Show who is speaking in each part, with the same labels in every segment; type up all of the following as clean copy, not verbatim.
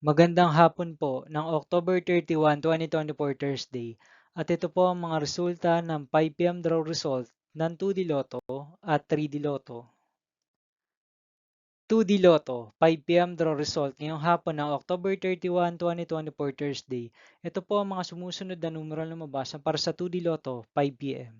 Speaker 1: Magandang hapon po ng October 31, 2024 Thursday at ito po ang mga resulta ng 5 p.m. draw result ng 2D Lotto at 3D Lotto. 2D Lotto, 5 p.m. draw result ngayong hapon ng October 31, 2024 Thursday. Ito po ang mga sumusunod na numero na lumabas para sa 2D Lotto 5 p.m.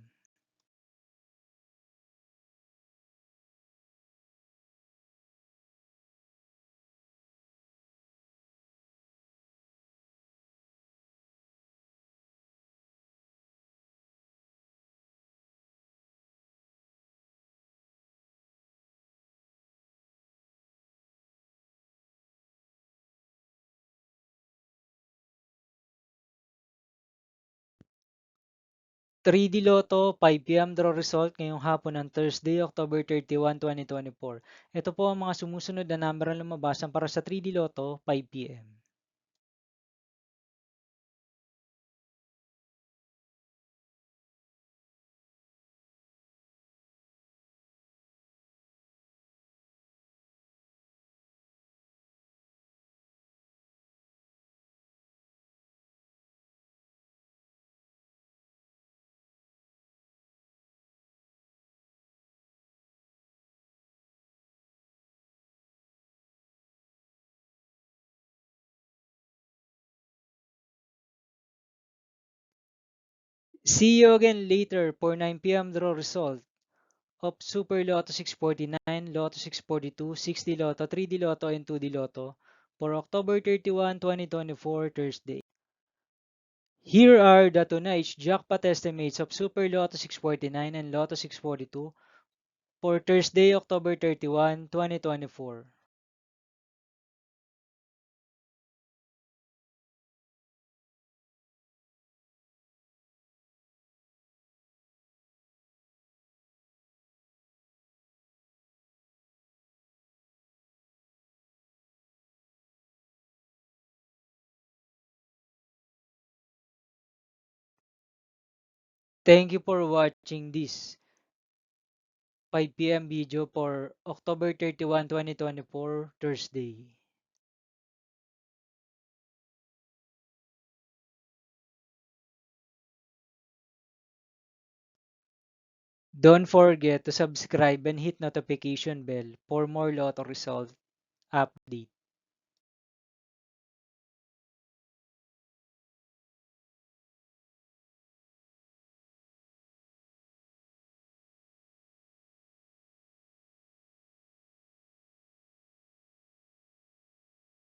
Speaker 1: 3D Lotto 5 p.m. draw result ngayong hapon ng Thursday, October 31, 2024. Ito po ang mga sumusunod na number na lumabas para sa 3D Lotto 5 p.m. 'See you again later for 9 p.m. draw result of Super Lotto 649, Lotto 642, 6D Lotto, 3D Lotto, and 2D Lotto for October 31, 2024 Thursday. Here are the tonight's jackpot estimates of Super Lotto 649 and Lotto 642 for Thursday, October 31, 2024. Thank you for watching this 5 p.m. video for October 31, 2024 Thursday. Don't forget to subscribe and hit notification bell for more Lotto result update.